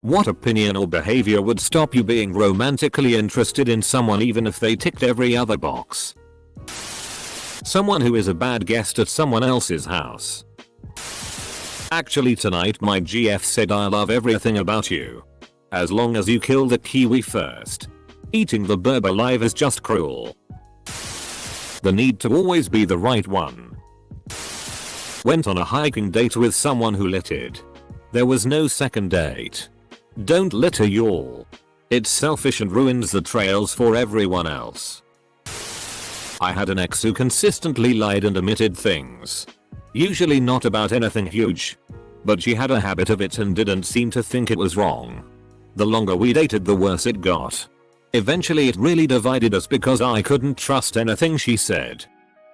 What opinion or behavior would stop you being romantically interested in someone even if they ticked every other box? Someone who is a bad guest at someone else's house. Actually tonight my GF said I love everything about you. As long as you kill the kiwi first. Eating the burb alive is just cruel. The need to always be the right one. Went on a hiking date with someone who littered. There was no second date. Don't litter y'all. It's selfish and ruins the trails for everyone else. I had an ex who consistently lied and omitted things. Usually not about anything huge. But she had a habit of it and didn't seem to think it was wrong. The longer we dated the worse it got. Eventually it really divided us because I couldn't trust anything she said.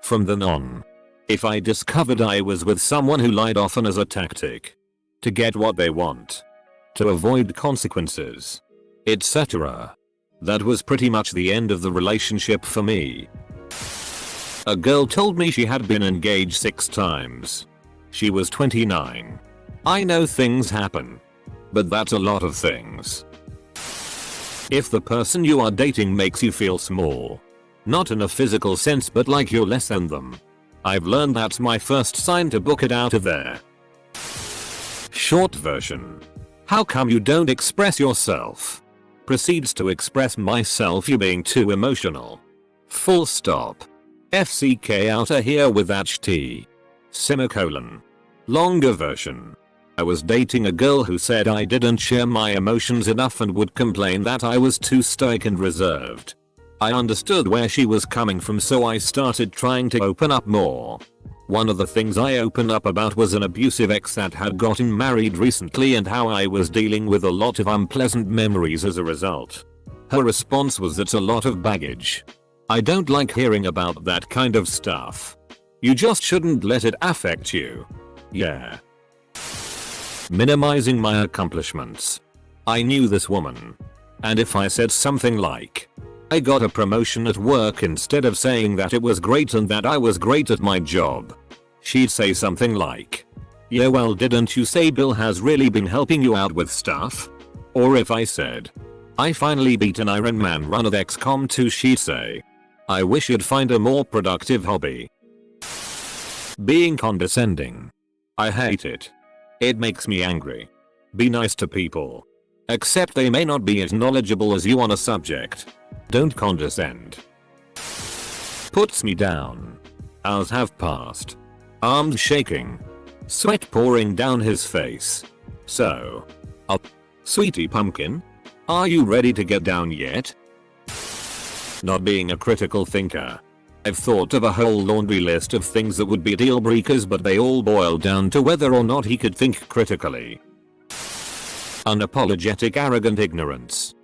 From then on. If I discovered I was with someone who lied often as a tactic. To get what they want. To avoid consequences. Etc. That was pretty much the end of the relationship for me. A girl told me she had been engaged 6 times. She was 29. I know things happen. But that's a lot of things. If the person you are dating makes you feel small. Not in a physical sense but like you're less than them. I've learned that's my first sign to book it out of there. Short version. How come you don't express yourself? Proceeds to express myself, you being too emotional. Full stop. FCK outa here with that ht. Semicolon. Longer version. I was dating a girl who said I didn't share my emotions enough and would complain that I was too stoic and reserved. I understood where she was coming from, so I started trying to open up more. One of the things I opened up about was an abusive ex that had gotten married recently and how I was dealing with a lot of unpleasant memories as a result. Her response was, "That's a lot of baggage. I don't like hearing about that kind of stuff. You just shouldn't let it affect you." Yeah. Minimizing my accomplishments. I knew this woman. And if I said something like, I got a promotion at work, instead of saying that it was great and that I was great at my job, she'd say something like, "Yeah, well, didn't you say Bill has really been helping you out with stuff?" Or if I said, "I finally beat an Ironman run at XCOM 2, she'd say, "I wish you'd find a more productive hobby." Being condescending. I hate it. It makes me angry. Be nice to people. Except they may not be as knowledgeable as you on a subject. Don't condescend. Puts me down. Hours have passed. Arms shaking. Sweat pouring down his face. So. Sweetie pumpkin? Are you ready to get down yet? Not being a critical thinker. I've thought of a whole laundry list of things that would be deal breakers, but they all boil down to whether or not he could think critically. Unapologetic arrogant ignorance.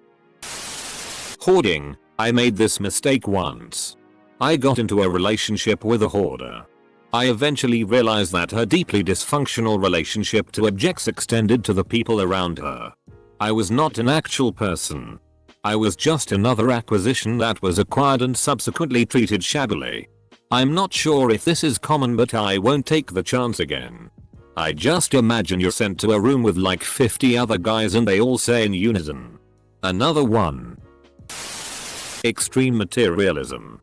Hoarding. I made this mistake once. I got into a relationship with a hoarder. I eventually realized that her deeply dysfunctional relationship to objects extended to the people around her. I was not an actual person. I was just another acquisition that was acquired and subsequently treated shabbily. I'm not sure if this is common, but I won't take the chance again. I just imagine you're sent to a room with like 50 other guys and they all say in unison, "Another one." Extreme materialism.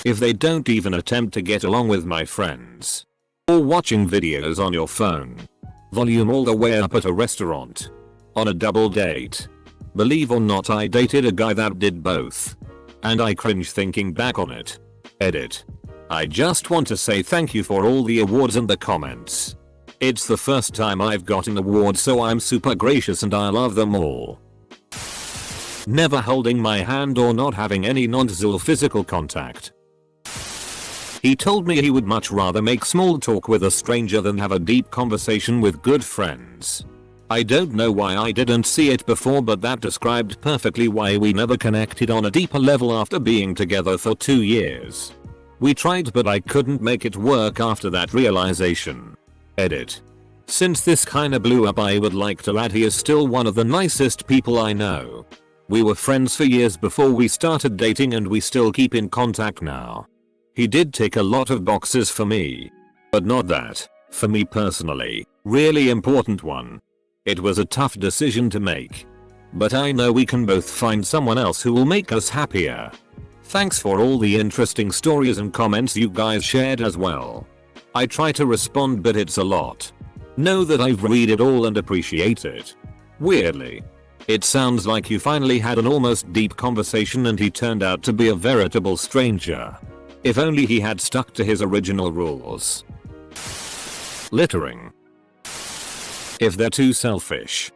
If they don't even attempt to get along with my friends. Or watching videos on your phone. Volume all the way up at a restaurant. On a double date. Believe or not, I dated a guy that did both. And I cringe thinking back on it. Edit. I just want to say thank you for all the awards and the comments. It's the first time I've gotten awards, so I'm super gracious and I love them all. Never holding my hand or not having any non-visual physical contact. He told me he would much rather make small talk with a stranger than have a deep conversation with good friends. I don't know why I didn't see it before, but that described perfectly why we never connected on a deeper level after being together for 2 years. We tried, but I couldn't make it work after that realization. Edit. Since this kinda blew up, I would like to add he is still one of the nicest people I know. We were friends for years before we started dating and we still keep in contact now. He did tick a lot of boxes for me. But not that, for me personally, really important one. It was a tough decision to make. But I know we can both find someone else who will make us happier. Thanks for all the interesting stories and comments you guys shared as well. I try to respond, but it's a lot. Know that I've read it all and appreciate it. Weirdly, it sounds like you finally had an almost deep conversation and he turned out to be a veritable stranger. If only he had stuck to his original rules. Littering. If they're too selfish.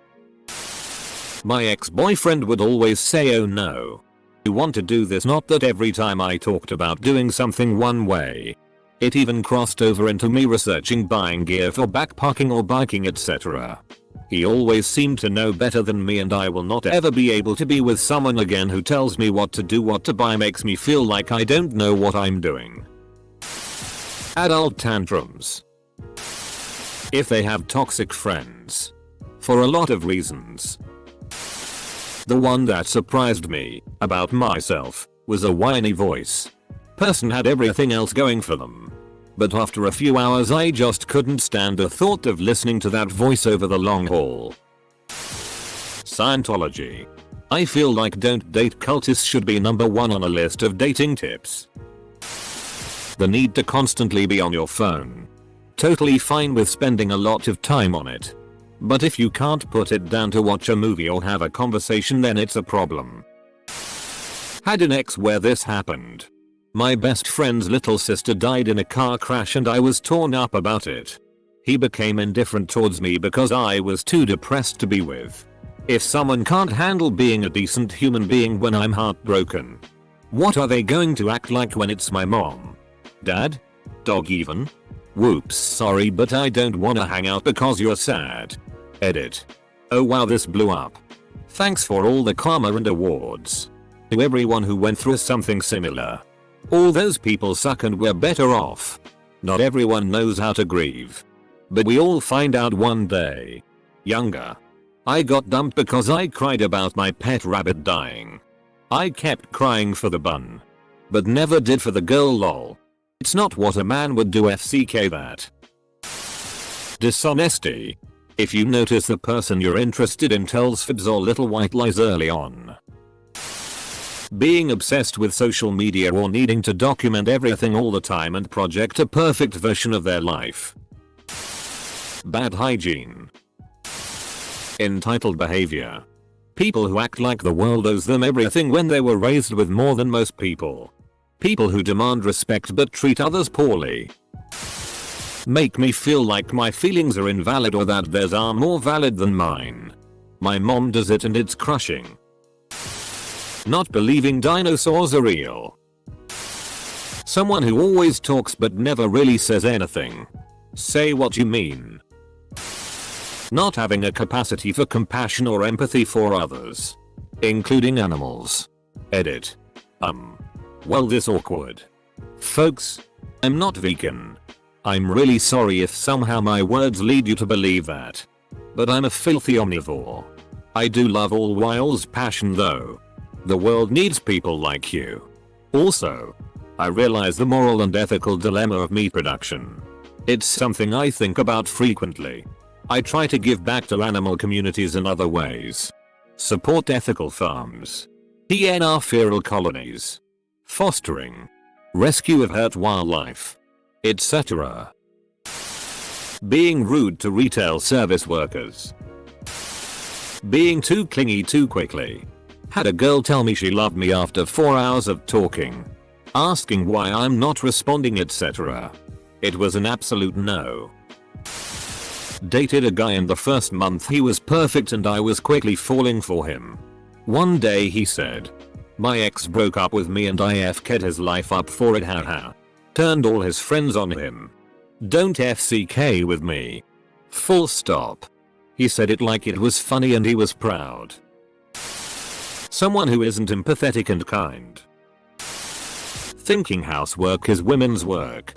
My ex-boyfriend would always say, oh no, you want to do this, not that every time I talked about doing something one way. It even crossed over into me researching buying gear for backpacking or biking, etc. He always seemed to know better than me, and I will not ever be able to be with someone again who tells me what to do, what to buy. Makes me feel like I don't know what I'm doing. Adult tantrums. If they have toxic friends. For a lot of reasons. The one that surprised me about myself was a whiny voice. Person had everything else going for them. But after a few hours I just couldn't stand the thought of listening to that voice over the long haul. Scientology. I feel like don't date cultists should be number one on a list of dating tips. The need to constantly be on your phone. Totally fine with spending a lot of time on it. But if you can't put it down to watch a movie or have a conversation, then it's a problem. Had an ex where this happened. My best friend's little sister died in a car crash and I was torn up about it. He became indifferent towards me because I was too depressed to be with. If someone can't handle being a decent human being when I'm heartbroken, what are they going to act like when it's my mom? Dad? Dog even? Whoops, sorry, but I don't wanna hang out because you're sad. Edit. Oh wow, this blew up. Thanks for all the karma and awards. To everyone who went through something similar. All those people suck and we're better off. Not everyone knows how to grieve. But we all find out one day. Younger. I got dumped because I cried about my pet rabbit dying. I kept crying for the bun. But never did for the girl, lol. It's not what a man would do, FCK that. Dishonesty. If you notice the person you're interested in tells fibs or little white lies early on. Being obsessed with social media or needing to document everything all the time and project a perfect version of their life. Bad hygiene. Entitled behavior. People who act like the world owes them everything when they were raised with more than most people. People who demand respect but treat others poorly. Make me feel like my feelings are invalid or that theirs are more valid than mine. My mom does it and it's crushing. Not believing dinosaurs are real. Someone who always talks but never really says anything. Say what you mean. Not having a capacity for compassion or empathy for others. Including animals. Edit. Well, this awkward. Folks, I'm not vegan. I'm really sorry if somehow my words lead you to believe that. But I'm a filthy omnivore. I do love all whales passion though. The world needs people like you. Also, I realize the moral and ethical dilemma of meat production. It's something I think about frequently. I try to give back to animal communities in other ways. Support ethical farms. DNR feral colonies. Fostering. Rescue of hurt wildlife. Etc. Being rude to retail service workers. Being too clingy too quickly. Had a girl tell me she loved me after 4 hours of talking. Asking why I'm not responding, etc. It was an absolute no. Dated a guy, in the first month he was perfect and I was quickly falling for him. One day he said, "My ex broke up with me and I FK'd his life up for it, haha. Turned all his friends on him. Don't FCK with me. Full stop." He said it like it was funny and he was proud. Someone who isn't empathetic and kind. Thinking housework is women's work.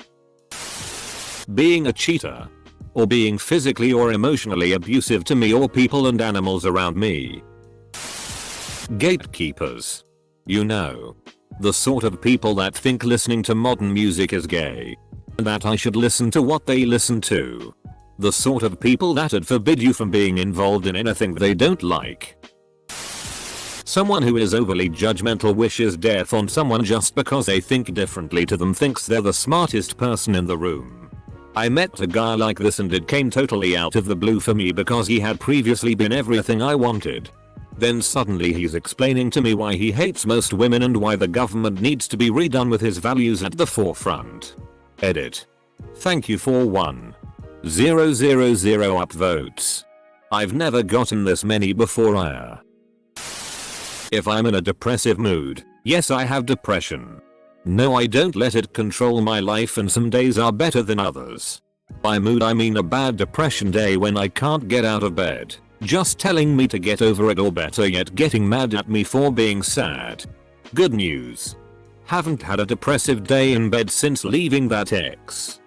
Being a cheater. Or being physically or emotionally abusive to me or people and animals around me. Gatekeepers. You know. The sort of people that think listening to modern music is gay. And that I should listen to what they listen to. The sort of people that'd forbid you from being involved in anything they don't like. Someone who is overly judgmental, wishes death on someone just because they think differently to them, thinks they're the smartest person in the room. I met a guy like this and it came totally out of the blue for me because he had previously been everything I wanted. Then suddenly he's explaining to me why he hates most women and why the government needs to be redone with his values at the forefront. Edit. Thank you for 1,000 upvotes. I've never gotten this many before. If I'm in a depressive mood, yes, I have depression. No, I don't let it control my life, and some days are better than others. By mood I mean a bad depression day when I can't get out of bed, just telling me to get over it, or better yet getting mad at me for being sad. Good news. Haven't had a depressive day in bed since leaving that ex.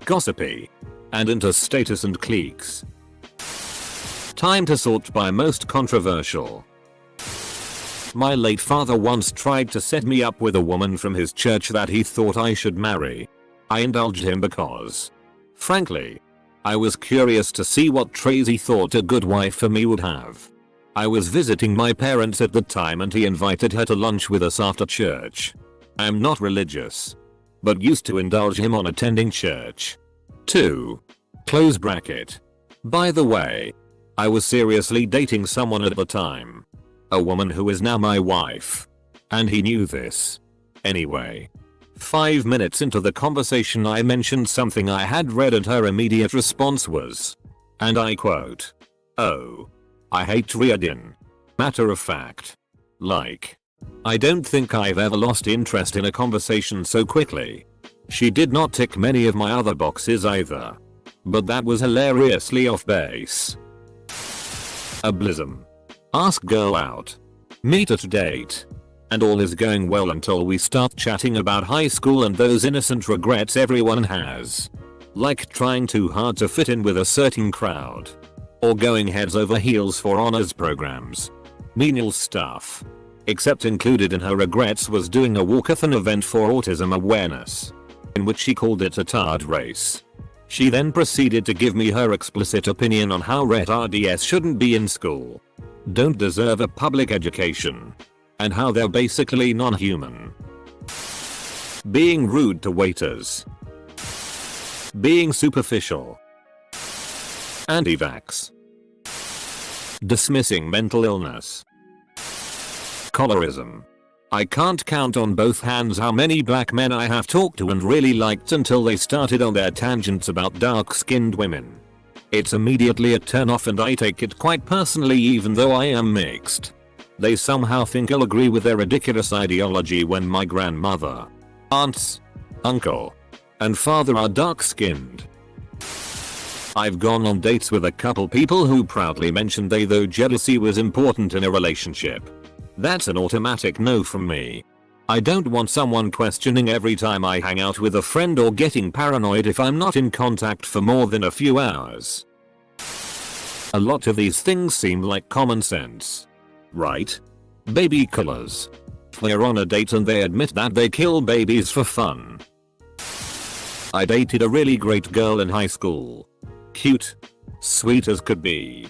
Gossipy. And into status and cliques. Time to sort by most controversial. My late father once tried to set me up with a woman from his church that he thought I should marry. I indulged him because, frankly, I was curious to see what traits he thought a good wife for me would have. I was visiting my parents at the time and he invited her to lunch with us after church. I'm not religious, but used to indulge him on attending church. 2. Close bracket. By the way, I was seriously dating someone at the time. A woman who is now my wife. And he knew this. Anyway. 5 minutes into the conversation I mentioned something I had read and her immediate response was, and I quote, "Oh, I hate Reddit. Matter of fact. Like. I don't think I've ever lost interest in a conversation so quickly." She did not tick many of my other boxes either. But that was hilariously off base. Ablism. Ask girl out. Meet at date. And all is going well until we start chatting about high school and those innocent regrets everyone has. Like trying too hard to fit in with a certain crowd. Or going heads over heels for honors programs. Menial stuff. Except included in her regrets was doing a walkathon event for autism awareness. In which she called it a tard race. She then proceeded to give me her explicit opinion on how retards shouldn't be in school. Don't deserve a public education. And how they're basically non-human. Being rude to waiters. Being superficial. Anti-vax. Dismissing mental illness. Colorism. I can't count on both hands how many black men I have talked to and really liked until they started on their tangents about dark-skinned women. It's immediately a turn off and I take it quite personally even though I am mixed. They somehow think I'll agree with their ridiculous ideology when my grandmother, aunts, uncle, and father are dark-skinned. I've gone on dates with a couple people who proudly mentioned though jealousy was important in a relationship. That's an automatic no from me. I don't want someone questioning every time I hang out with a friend or getting paranoid if I'm not in contact for more than a few hours. A lot of these things seem like common sense. Right? Baby killers. We're on a date and they admit that they kill babies for fun. I dated a really great girl in high school. Cute. Sweet as could be.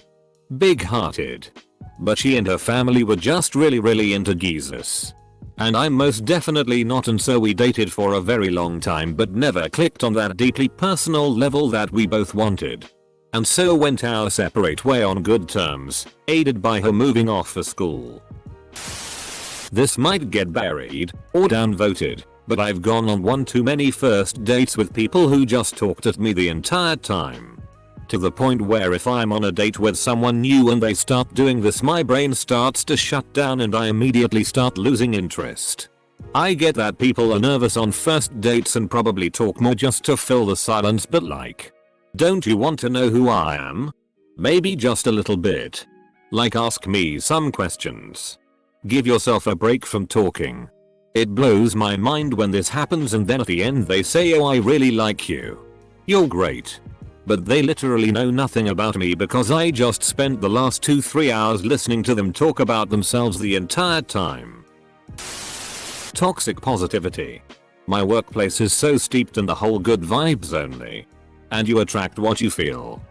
Big-hearted. But she and her family were just really into Jesus. And I'm most definitely not, and so we dated for a very long time but never clicked on that deeply personal level that we both wanted. And so went our separate way on good terms, aided by her moving off for school. This might get buried or downvoted, but I've gone on one too many first dates with people who just talked at me the entire time. To the point where if I'm on a date with someone new and they start doing this, my brain starts to shut down and I immediately start losing interest. I get that people are nervous on first dates and probably talk more just to fill the silence, but like, don't you want to know who I am? Maybe just a little bit. Like ask me some questions. Give yourself a break from talking. It blows my mind when this happens and then at the end they say, "Oh, I really like you. You're great." But they literally know nothing about me because I just spent the last 2-3 hours listening to them talk about themselves the entire time. Toxic positivity. My workplace is so steeped in the whole good vibes only. And you attract what you feel.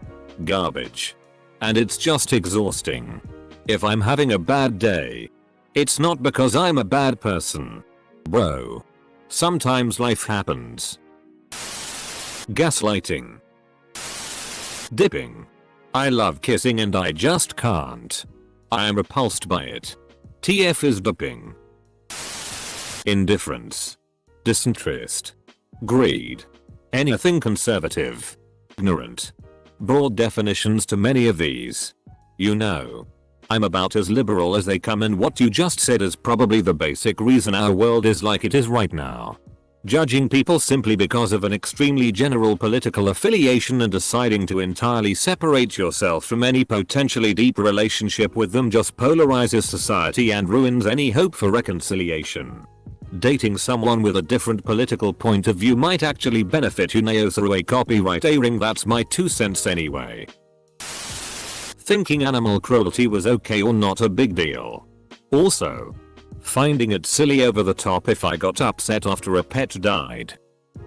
Garbage. And it's just exhausting. If I'm having a bad day, it's not because I'm a bad person. Bro. Sometimes life happens. Gaslighting. Dipping. I love kissing and I just can't. I am repulsed by it. TF is dipping. Indifference. Disinterest. Greed. Anything conservative. Ignorant. Broad definitions to many of these. You know. I'm about as liberal as they come, and what you just said is probably the basic reason our world is like it is right now. Judging people simply because of an extremely general political affiliation and deciding to entirely separate yourself from any potentially deep relationship with them just polarizes society and ruins any hope for reconciliation. Dating someone with a different political point of view might actually benefit you now through a copyright airing. That's my 2 cents anyway. Thinking animal cruelty was okay or not a big deal. Also, finding it silly over the top if I got upset after a pet died.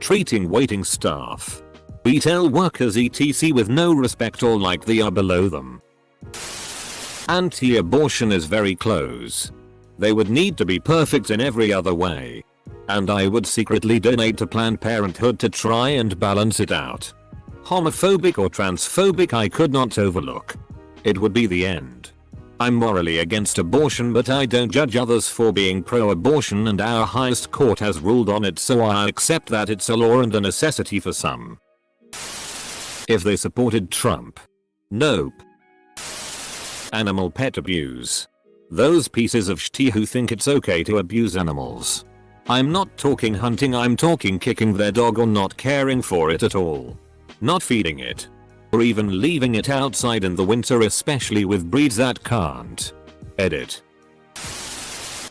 Treating waiting staff, retail workers etc. with no respect or like they are below them. Anti-abortion is very close. They would need to be perfect in every other way. And I would secretly donate to Planned Parenthood to try and balance it out. Homophobic or transphobic I could not overlook. It would be the end. I'm morally against abortion, but I don't judge others for being pro-abortion, and our highest court has ruled on it, so I accept that it's a law and a necessity for some. If they supported Trump. Nope. Animal pet abuse. Those pieces of shit who think it's okay to abuse animals. I'm not talking hunting, I'm talking kicking their dog or not caring for it at all. Not feeding it. Or even leaving it outside in the winter, especially with breeds that can't. Edit.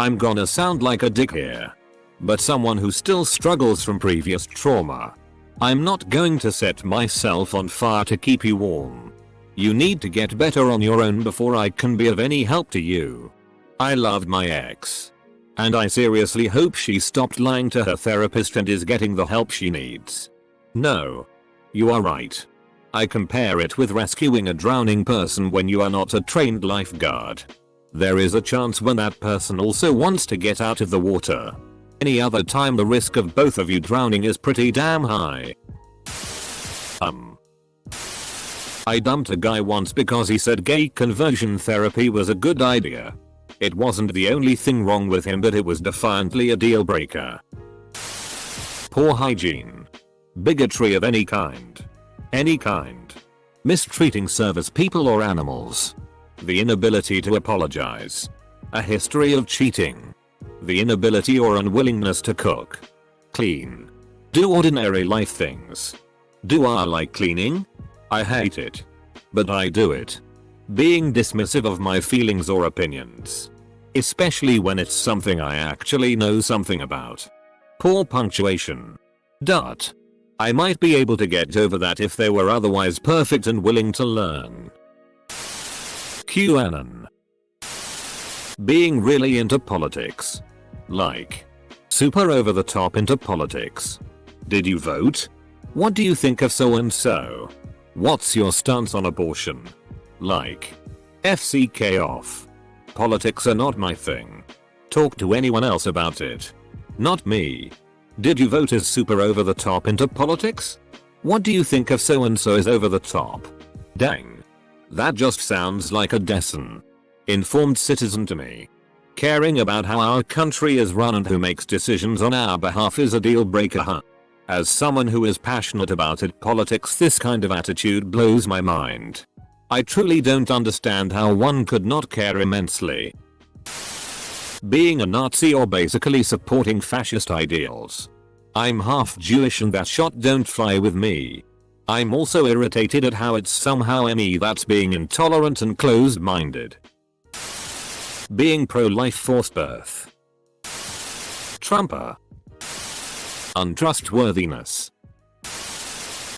I'm gonna sound like a dick here. But someone who still struggles from previous trauma. I'm not going to set myself on fire to keep you warm. You need to get better on your own before I can be of any help to you. I loved my ex. And I seriously hope she stopped lying to her therapist and is getting the help she needs. No. You are right. I compare it with rescuing a drowning person when you are not a trained lifeguard. There is a chance when that person also wants to get out of the water. Any other time the risk of both of you drowning is pretty damn high. I dumped a guy once because he said gay conversion therapy was a good idea. It wasn't the only thing wrong with him, but it was defiantly a deal breaker. Poor hygiene. Bigotry of any kind. Mistreating service people or animals. The inability to apologize. A history of cheating. The inability or unwillingness to cook. Clean. Do ordinary life things. Do I like cleaning? I hate it. But I do it. Being dismissive of my feelings or opinions. Especially when it's something I actually know something about. Poor punctuation. Dot. I might be able to get over that if they were otherwise perfect and willing to learn. QAnon. Being really into politics. Like. Super over the top into politics. Did you vote? What do you think of so and so? What's your stance on abortion? Like. FCK off. Politics are not my thing. Talk to anyone else about it. Not me. Did you vote as super over the top into politics? What do you think of so and so is over the top? Dang. That just sounds like a decent, informed citizen to me. Caring about how our country is run and who makes decisions on our behalf is a deal breaker, huh? As someone who is passionate about it, politics, this kind of attitude blows my mind. I truly don't understand how one could not care immensely. Being a Nazi or basically supporting fascist ideals. I'm half Jewish and that shot don't fly with me. I'm also irritated at how it's somehow me that's being intolerant and closed-minded. Being pro-life forced birth. Trumper. Untrustworthiness.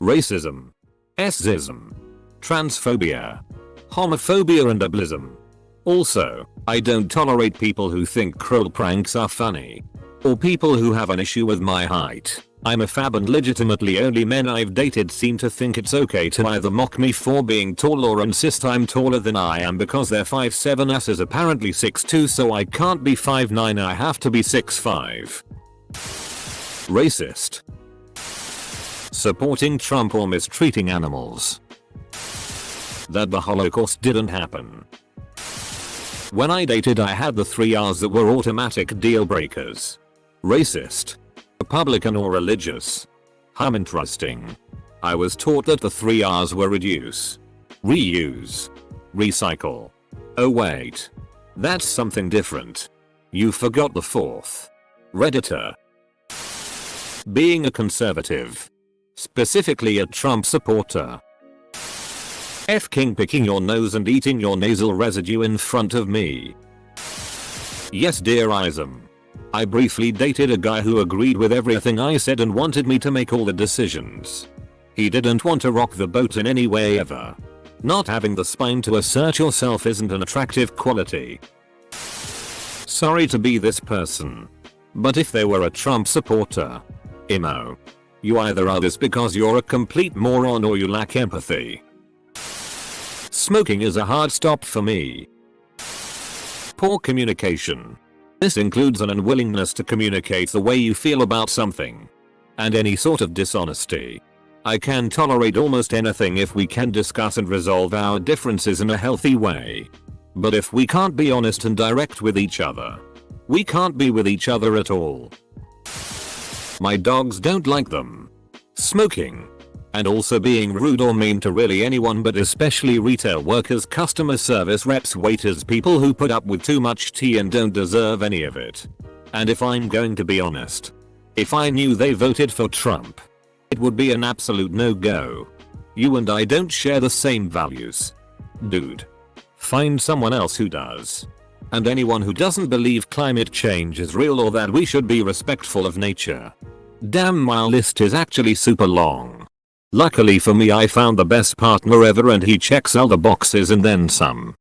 Racism. Sexism. Transphobia. Homophobia and ableism. Also, I don't tolerate people who think cruel pranks are funny. Or people who have an issue with my height. I'm a fab and legitimately only men I've dated seem to think it's okay to either mock me for being tall or insist I'm taller than I am because their 5'7" ass is apparently 6'2", so I can't be 5'9", I have to be 6'5". Racist. Supporting Trump or mistreating animals. That the Holocaust didn't happen. When I dated I had the 3 R's that were automatic deal breakers. Racist. Republican or religious. Interesting. I was taught that the 3 R's were reduce, reuse, recycle. Oh wait. That's something different. You forgot the 4th. Redditor. Being a conservative. Specifically a Trump supporter. King picking your nose and eating your nasal residue in front of me. Yes dear Ism. I briefly dated a guy who agreed with everything I said and wanted me to make all the decisions. He didn't want to rock the boat in any way ever. Not having the spine to assert yourself isn't an attractive quality. Sorry to be this person. But if they were a Trump supporter, emo. You either are this because you're a complete moron or you lack empathy. Smoking is a hard stop for me. Poor communication. This includes an unwillingness to communicate the way you feel about something. And any sort of dishonesty. I can tolerate almost anything if we can discuss and resolve our differences in a healthy way. But if we can't be honest and direct with each other, we can't be with each other at all. My dogs don't like them. Smoking. And also being rude or mean to really anyone but especially retail workers, customer service reps, waiters, people who put up with too much tea and don't deserve any of it. And if I'm going to be honest, if I knew they voted for Trump, it would be an absolute no-go. You and I don't share the same values. Dude. Find someone else who does. And anyone who doesn't believe climate change is real or that we should be respectful of nature. Damn, my list is actually super long. Luckily for me I found the best partner ever and he checks all the boxes and then some.